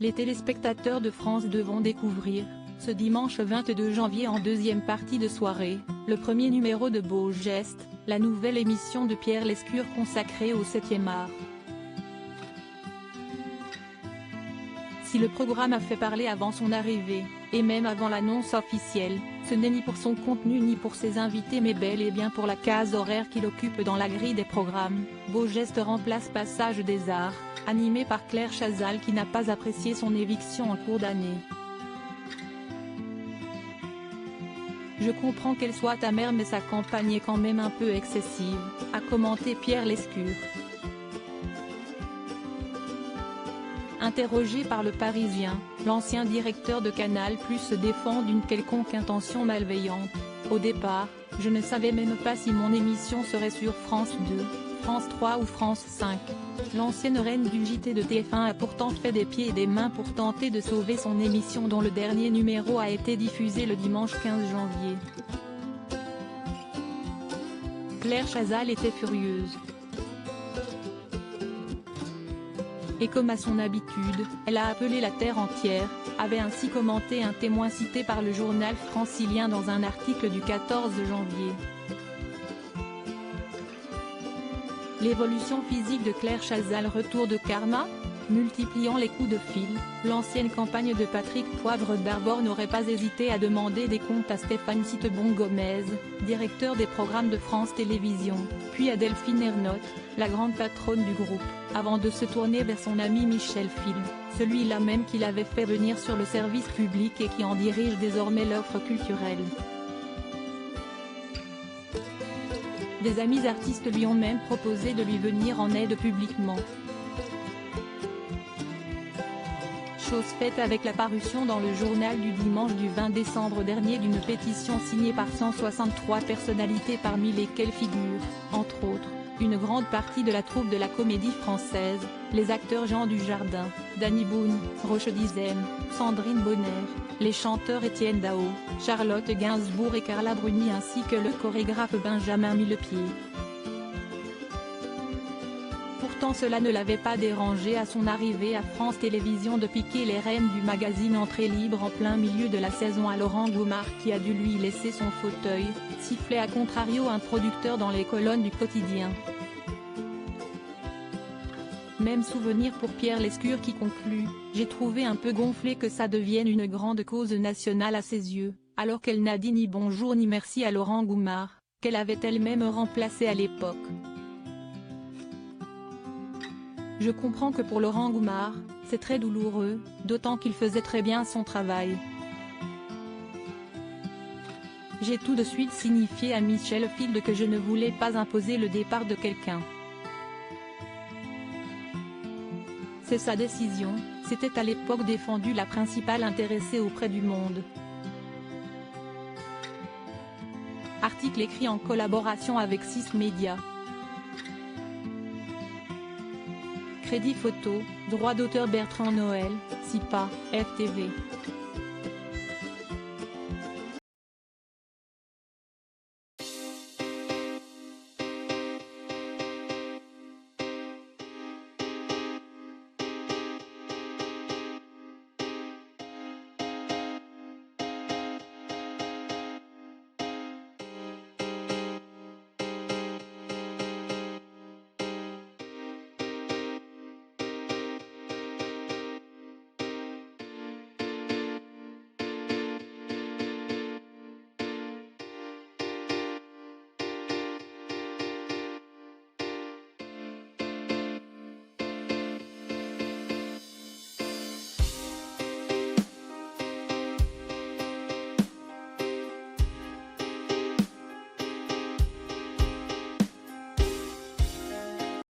Les téléspectateurs de France 2 vont découvrir, ce dimanche 22 janvier en deuxième partie de soirée, le premier numéro de Beaux Gestes, la nouvelle émission de Pierre Lescure consacrée au 7e art. Si le programme a fait parler avant son arrivée, et même avant l'annonce officielle, ce n'est ni pour son contenu ni pour ses invités mais bel et bien pour la case horaire qu'il occupe dans la grille des programmes. Beaux Gestes remplace Passage des Arts, animé par Claire Chazal qui n'a pas apprécié son éviction en cours d'année. Je comprends qu'elle soit amère mais sa campagne est quand même un peu excessive, a commenté Pierre Lescure. Interrogé par Le Parisien, l'ancien directeur de Canal+ se défend d'une quelconque intention malveillante. Au départ, je ne savais même pas si mon émission serait sur France 2, France 3 ou France 5. L'ancienne reine du JT de TF1 a pourtant fait des pieds et des mains pour tenter de sauver son émission dont le dernier numéro a été diffusé le dimanche 15 janvier. Claire Chazal était furieuse. Et comme à son habitude, elle a appelé la terre entière, avait ainsi commenté un témoin cité par le journal francilien dans un article du 14 janvier. L'évolution physique de Claire Chazal, retour de karma? Multipliant les coups de fil, l'ancienne campagne de Patrick Poivre d'Arvor n'aurait pas hésité à demander des comptes à Stéphane Citebon-Gomez, directeur des programmes de France Télévisions, puis à Delphine Ernotte, la grande patronne du groupe, avant de se tourner vers son ami Michel Film, celui-là même qu'il avait fait venir sur le service public et qui en dirige désormais l'offre culturelle. Des amis artistes lui ont même proposé de lui venir en aide publiquement. Chose faite avec la parution dans le journal du dimanche du 20 décembre dernier d'une pétition signée par 163 personnalités parmi lesquelles figurent, entre autres, une grande partie de la troupe de la Comédie Française, les acteurs Jean Dujardin, Danny Boone, Roche Dizem, Sandrine Bonner, les chanteurs Étienne Dao, Charlotte Gainsbourg et Carla Bruni ainsi que le chorégraphe Benjamin Millepied. Pourtant cela ne l'avait pas dérangé à son arrivée à France Télévisions de piquer les rênes du magazine Entrée libre en plein milieu de la saison à Laurent Goumard qui a dû lui laisser son fauteuil, sifflait à contrario un producteur dans les colonnes du quotidien. Même souvenir pour Pierre Lescure qui conclut « J'ai trouvé un peu gonflé que ça devienne une grande cause nationale à ses yeux, alors qu'elle n'a dit ni bonjour ni merci à Laurent Goumard, qu'elle avait elle-même remplacé à l'époque. » Je comprends que pour Laurent Goumard, c'est très douloureux, d'autant qu'il faisait très bien son travail. J'ai tout de suite signifié à Michel Field que je ne voulais pas imposer le départ de quelqu'un. C'est sa décision, c'était à l'époque défendu la principale intéressée auprès du Monde. Article écrit en collaboration avec 6 médias. Crédit photo, droit d'auteur Bertrand Noël, SIPA, FTV.